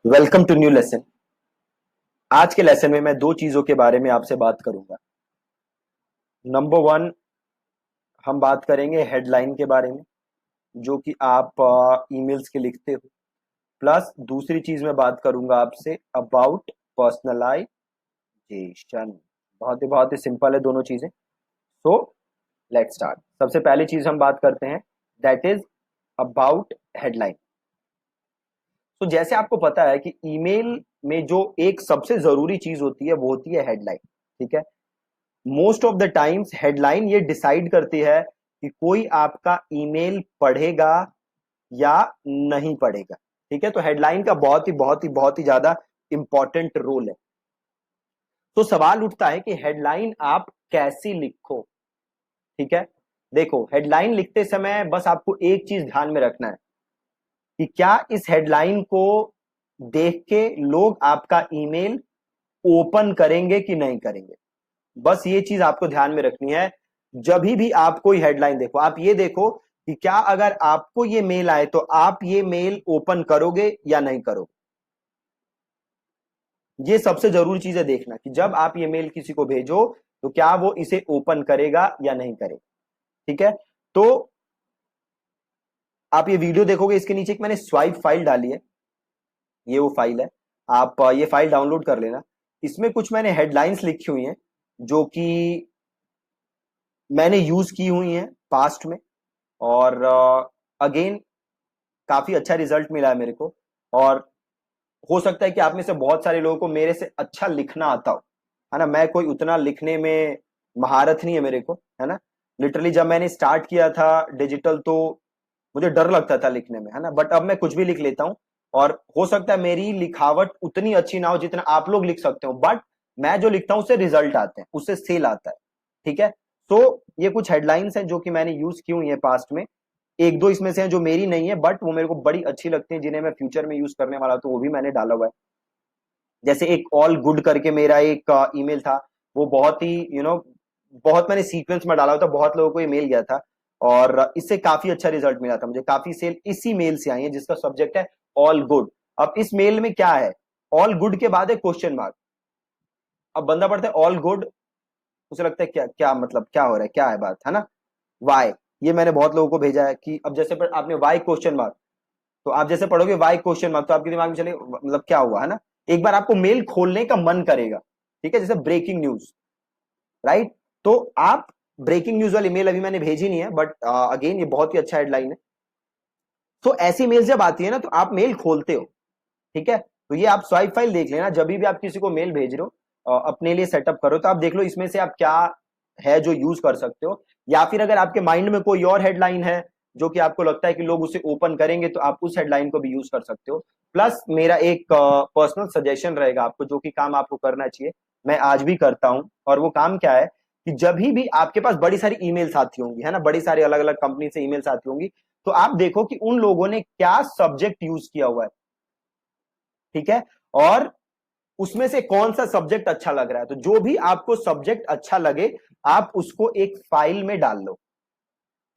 Welcome to new lesson. आज के lesson में मैं दो चीजों के बारे में आपसे बात करूंगा। नंबर वन, हम बात करेंगे हेडलाइन के बारे में जो कि आप ईमेल्स के लिखते हो। प्लस दूसरी चीज मैं बात करूंगा आपसे अबाउट पर्सनलाइजेशन। बहुत ही सिंपल है दोनों चीजें। So let's start. सबसे पहली चीज हम बात करते हैं, दैट इज अबाउट हेडलाइन। तो जैसे आपको पता है कि ईमेल में जो एक सबसे जरूरी चीज होती है वो होती है हेडलाइन। ठीक है, most of the times headline ये डिसाइड करती है कि कोई आपका ईमेल पढ़ेगा या नहीं पढ़ेगा। ठीक है, तो हेडलाइन का बहुत ही ज्यादा इंपॉर्टेंट रोल है। तो सवाल उठता है कि हेडलाइन आप कैसी लिखो। ठीक है, देखो हेडलाइन लिखते समय बस आपको एक चीज ध्यान में रखना है कि क्या इस हेडलाइन को देख के लोग आपका ईमेल ओपन करेंगे कि नहीं करेंगे। बस ये चीज आपको ध्यान में रखनी है। जब भी आप कोई हेडलाइन देखो, आप ये देखो कि क्या अगर आपको ये मेल आए तो आप ये मेल ओपन करोगे या नहीं करोगे। ये सबसे जरूरी चीज है देखना कि जब आप ये मेल किसी को भेजो तो क्या वो इसे ओपन करेगा या नहीं करेगा। ठीक है, तो आप ये वीडियो देखोगे, इसके नीचे एक मैंने स्वाइप फाइल डाली है। ये वो फाइल है, आप ये फाइल डाउनलोड कर लेना। इसमें कुछ मैंने हेडलाइंस लिखी हुई हैं जो कि मैंने यूज की हुई हैं पास्ट में, और अगेन काफी अच्छा रिजल्ट मिला है मेरे को। और हो सकता है कि आप में से बहुत सारे लोगों को मेरे से अच्छा लिखना आता हो, है ना। मैं कोई उतना लिखने में महारत नहीं है मेरे को, है ना। लिटरली जब मैंने स्टार्ट किया था डिजिटल तो मुझे डर लगता था लिखने में, है ना। बट अब मैं कुछ भी लिख लेता हूँ, और हो सकता है मेरी लिखावट उतनी अच्छी ना हो जितना आप लोग लिख सकते हो, बट मैं जो लिखता हूँ उससे रिजल्ट आते हैं, उससे सेल आता है। ठीक है, तो ये कुछ हेडलाइंस हैं जो कि मैंने यूज की हुई है पास्ट में। एक दो इसमें से हैं जो मेरी नहीं है बट वो मेरे को बड़ी अच्छी लगती है, जिन्हें मैं फ्यूचर में यूज करने वाला, तो वो भी मैंने डाला हुआ है। जैसे एक ऑल गुड करके मेरा एक ईमेल था, वो बहुत ही बहुत मैंने सीक्वेंस में डाला हुआ था, बहुत लोगों को ये मेल गया था, और इससे काफी अच्छा रिजल्ट मिला था मुझे। काफी सेल इसी मेल से आई है जिसका सब्जेक्ट है ऑल गुड। अब इस मेल में क्या है, ऑल गुड के बाद है क्वेश्चन मार्क। अब बंदा पढ़ता है ऑल गुड, उसे लगता है क्या क्या मतलब, क्या हो रहा है, क्या है बात, है ना। वाई, ये मैंने बहुत लोगों को भेजा है कि अब जैसे आपने वाई क्वेश्चन मार्क, तो आप जैसे पढ़ोगे वाई क्वेश्चन मार्क तो आपके दिमाग में चलेगा मतलब क्या हुआ, है ना। एक बार आपको मेल खोलने का मन करेगा। ठीक है, जैसे ब्रेकिंग न्यूज, राइट। तो आप ब्रेकिंग न्यूज वाली मेल अभी मैंने भेजी नहीं है, बट अगेन ये बहुत ही अच्छा हेडलाइन है। तो ऐसी मेल जब आती है ना तो आप मेल खोलते हो। ठीक है, तो ये आप स्वाइप फाइल देख लेना, जब भी आप किसी को मेल भेज रहे हो अपने लिए सेटअप करो तो आप देख लो इसमें से आप क्या है जो यूज कर सकते हो। या फिर अगर आपके माइंड में कोई और हेडलाइन है जो कि आपको लगता है कि लोग उसे ओपन करेंगे तो आप उस हेडलाइन को भी यूज कर सकते हो। प्लस मेरा एक पर्सनल सजेशन रहेगा आपको, जो कि काम आपको करना चाहिए, मैं आज भी करता हूं। और वो काम क्या है कि जब भी आपके पास बड़ी सारी ईमेल्स आती होंगी, है ना, बड़ी सारी अलग अलग कंपनी से ईमेल्स आती होंगी, तो आप देखो कि उन लोगों ने क्या सब्जेक्ट यूज किया हुआ है। ठीक है, और उसमें से कौन सा सब्जेक्ट अच्छा लग रहा है, तो जो भी आपको सब्जेक्ट अच्छा लगे आप उसको एक फाइल में डाल लो,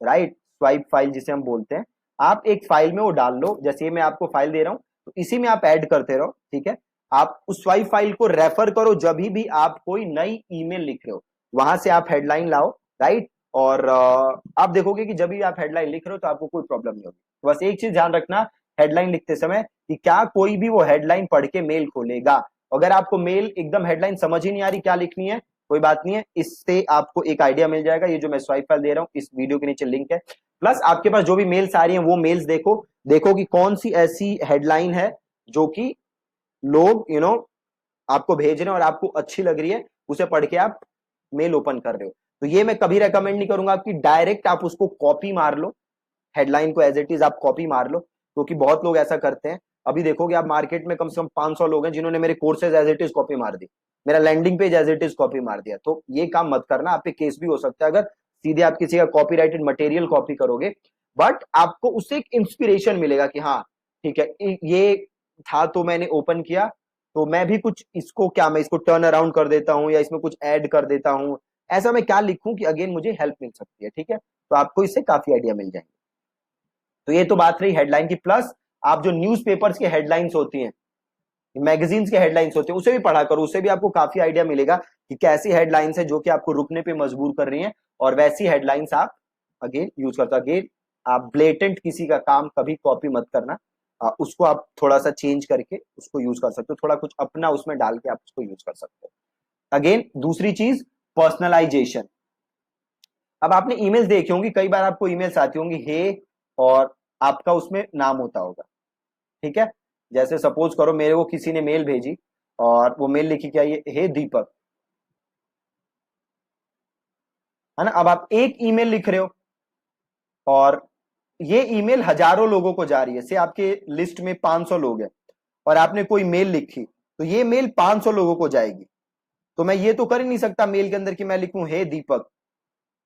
राइट। स्वाइप फाइल जिसे हम बोलते हैं, आप एक फाइल में वो डाल लो। जैसे ये मैं आपको फाइल दे रहा हूं तो इसी में आप ऐड करते रहो। ठीक है, आप उस स्वाइप फाइल को रेफर करो जब भी आप कोई नई ईमेल लिख रहे हो, वहां से आप हेडलाइन लाओ, राइट। और आप देखोगे कि जब भी आप हेडलाइन लिख रहे हो तो आपको कोई प्रॉब्लम नहीं होगी। तो बस एक चीज ध्यान रखना हेडलाइन लिखते समय कि क्या कोई भी वो हेडलाइन पढ़ के मेल खोलेगा। अगर आपको मेल एकदम हेडलाइन समझ ही नहीं आ रही क्या लिखनी है, कोई बात नहीं है, इससे आपको एक आइडिया मिल जाएगा। ये जो मैं स्वाइप फाइल दे रहा हूँ इस वीडियो के नीचे लिंक है। प्लस आपके पास जो भी मेल्स आ रही हैं वो मेल्स देखो, देखो कि कौन सी ऐसी हेडलाइन है जो कि लोग आपको भेज रहे हैं और आपको अच्छी लग रही है, उसे पढ़ के आप मेल ओपन कर रहे हो। तो ये मैं कभी रेकमेंड नहीं करूंगा कि डायरेक्ट आप उसको कॉपी मार लो, हेडलाइन को एज इट इज आप कॉपी मार लो, क्योंकि बहुत लोग ऐसा करते हैं। अभी देखोगे आप मार्केट में कम से कम 500 लोग हैं जिन्होंने मेरे courses as it is copy मार दी, मेरा landing page as it is copy मार दिया। तो ये काम मत करना, आप पे केस भी हो सकता है अगर सीधे आप किसी का कॉपीराइटेड मटेरियल कॉपी करोगे। बट आपको उससे एक इंस्पिरेशन मिलेगा कि हाँ ठीक है, ये था तो मैंने ओपन किया, तो मैं भी कुछ इसको, क्या मैं इसको टर्न अराउंड कर देता हूं या इसमें कुछ ऐड कर देता हूं, ऐसा मैं क्या लिखूं कि अगेन मुझे हेल्प मिल सकती है। ठीक है, तो आपको इससे काफी आइडिया मिल जाएंगे। तो ये तो बात रही हेडलाइन की। प्लस आप जो न्यूज़पेपर्स की हेडलाइंस होती हैं, मैगजीन्स के हेडलाइंस होते हैं, उसे भी पढ़ा करो, उससे भी आपको काफी आइडिया मिलेगा कि कैसी हेडलाइंस है जो कि आपको रुकने पे मजबूर कर रही हैं, और वैसी हेडलाइंस आप अगेन यूज करते हो। अगेन आप ब्लेटेंट किसी का काम कभी कॉपी मत करना, उसको आप थोड़ा सा चेंज करके उसको यूज कर सकते हो, थोड़ा कुछ अपना उसमें डाल के आप उसको यूज कर सकते हो। अगेन दूसरी चीज, पर्सनलाइजेशन। अब आपने ईमेल्स देखी होंगी, कई बार आपको ईमेल्स आती होंगी हे, और आपका उसमें नाम होता होगा, ठीक है। जैसे सपोज करो मेरे को किसी ने मेल भेजी, और वो मेल लिखी क्या, ये हे दीपक, है ना। अब आप एक ईमेल लिख रहे हो, और ये ईमेल हजारों लोगों को जा रही है, से आपके लिस्ट में 500 लोग हैं, और आपने कोई मेल लिखी, तो ये मेल 500 लोगों को जाएगी। तो मैं ये तो कर ही नहीं सकता मेल के अंदर कि मैं लिखूं हे दीपक,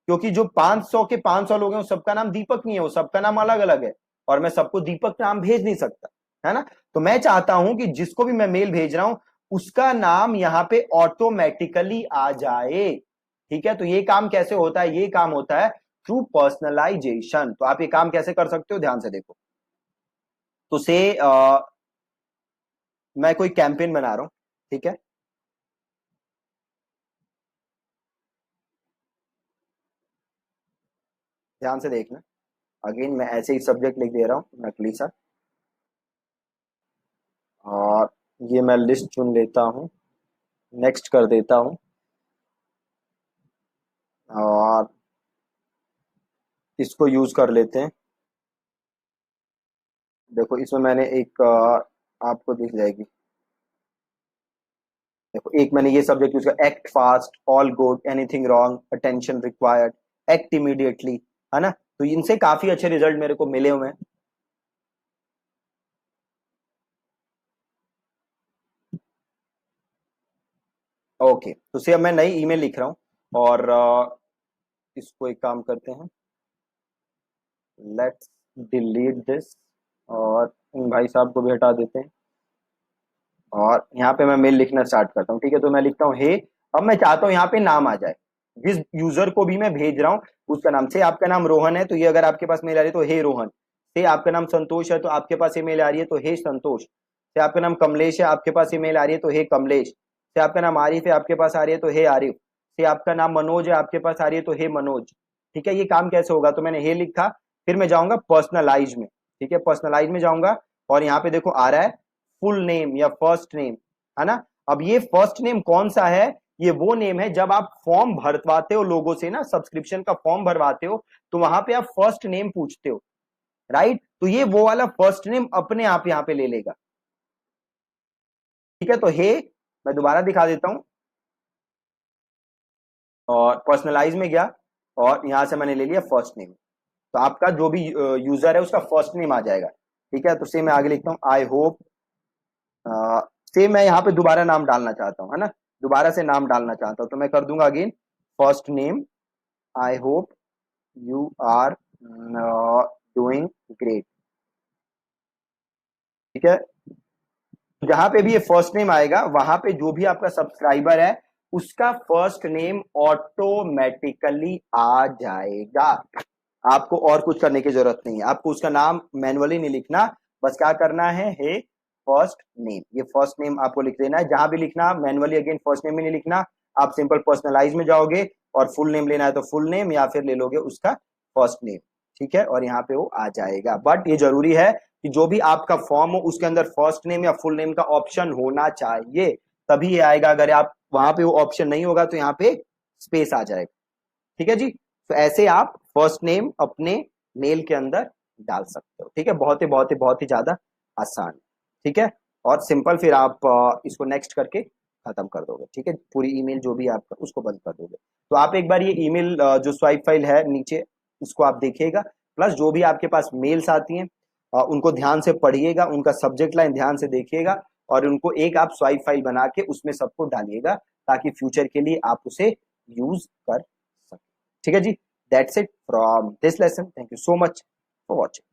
क्योंकि जो 500 के 500 लोग हैं, वो सबका नाम दीपक नहीं है, वो सबका नाम अलग अलग है, और मैं सबको दीपक नाम भेज नहीं सकता, है ना। तो मैं चाहता हूं कि जिसको भी मैं मेल भेज रहा हूं, उसका नाम यहां पे ऑटोमेटिकली आ जाए, ठीक है। तो ये काम कैसे होता है, ये काम होता है थ्रू पर्सनलाइजेशन। तो आप ये काम कैसे कर सकते हो, ध्यान से देखो। तो से मैं कोई कैंपेन बना रहा हूं, ठीक है। ध्यान से देखना, अगेन मैं ऐसे ही सब्जेक्ट लिख दे रहा हूं, नकली सा, और ये मैं लिस्ट चुन लेता हूं, नेक्स्ट कर देता हूं, और इसको यूज कर लेते हैं। देखो इसमें मैंने एक आपको दिख जाएगी, देखो एक मैंने ये सब्जेक्ट यूज किया, act fast, all good, anything wrong, attention required, act immediately, है ना। तो इनसे काफी अच्छे रिजल्ट मेरे को मिले हुए हैं। ओके, तो से अब मैं नई ईमेल लिख रहा हूँ, और इसको एक काम करते हैं, लेट्स डिलीट दिस, और इन भाई साहब को भी हटा देते हैं, और यहाँ पे मैं मेल लिखना स्टार्ट करता हूँ, ठीक है। तो मैं लिखता हूँ हे, अब मैं चाहता हूँ यहाँ पे नाम आ जाए, जिस यूजर को भी मैं भेज रहा हूँ उसका नाम। से आपका नाम रोहन है, तो ये अगर आपके पास मेल आ रही है तो हे रोहन। से आपका नाम संतोष है, तो आपके पास ईमेल आ रही है तो हे संतोष। से आपका नाम कमलेश है, आपके पास ईमेल आ रही है तो हे कमलेश। से आपका नाम आरिफ है, आपके पास आ रही है तो हे आरिफ। से आपका नाम मनोज है, आपके पास आ रही है तो हे मनोज। ठीक है, ये काम कैसे होगा, तो मैंने हे लिखा, फिर मैं जाऊंगा पर्सनलाइज में, ठीक है, पर्सनलाइज में जाऊंगा, और यहाँ पे देखो आ रहा है फुल नेम या फर्स्ट नेम, है ना। अब ये फर्स्ट नेम कौन सा है, ये वो नेम है जब आप फॉर्म भरवाते हो लोगों से ना, सब्सक्रिप्शन का फॉर्म भरवाते हो, तो वहां पे आप फर्स्ट नेम पूछते हो, राइट। तो ये वो वाला फर्स्ट नेम अपने आप यहां पे ले लेगा, ठीक है। तो हे, मैं दोबारा दिखा देता हूं, और पर्सनलाइज में गया, और यहां से मैंने ले लिया फर्स्ट नेम। तो आपका जो भी यूजर है उसका फर्स्ट नेम आ जाएगा, ठीक है। तो सेम मैं आगे लिखता हूं, आई होप, सेम मैं यहाँ पे दोबारा नाम डालना चाहता हूँ, है ना, दोबारा से नाम डालना चाहता हूँ, तो मैं कर दूंगा again first name, I hope you are doing great, ठीक है। जहां पे भी ये फर्स्ट नेम आएगा, वहां पे जो भी आपका सब्सक्राइबर है उसका फर्स्ट नेम ऑटोमेटिकली आ जाएगा। आपको और कुछ करने की जरूरत नहीं है, आपको उसका नाम मैनुअली नहीं लिखना, बस क्या करना है, हे फर्स्ट नेम, ये फर्स्ट नेम आपको लिख देना है। जहां भी लिखना मैनुअली अगेन फर्स्ट नेम में नहीं लिखना, आप सिंपल पर्सनलाइज में जाओगे, और फुल नेम लेना है तो फुल नेम, या फिर ले लोगे उसका फर्स्ट नेम, ठीक है, और यहाँ पे वो आ जाएगा। बट ये जरूरी है कि जो भी आपका फॉर्म हो उसके अंदर फर्स्ट नेम या फुल नेम का ऑप्शन होना चाहिए, तभी ये आएगा। अगर आप वहां पे वो ऑप्शन नहीं होगा तो यहाँ पे स्पेस आ जाएगा, ठीक है जी। तो ऐसे आप फर्स्ट नेम अपने मेल के अंदर डाल सकते हो, ठीक है। बहुत ही ज्यादा आसान, ठीक है, और सिंपल। फिर आप इसको नेक्स्ट करके खत्म कर दोगे, ठीक है, पूरी ईमेल जो भी आपका उसको बंद कर दोगे। तो आप एक बार ये ईमेल जो स्वाइप फाइल है नीचे, इसको आप देखिएगा, प्लस जो भी आपके पास मेल्स आती हैं उनको ध्यान से पढ़िएगा, उनका सब्जेक्ट लाइन ध्यान से देखिएगा, और उनको एक आप स्वाइप फाइल बना के उसमें सबको डालिएगा, ताकि फ्यूचर के लिए आप उसे यूज कर सकें, ठीक है जी। That's it from this lesson, thank you so much for watching.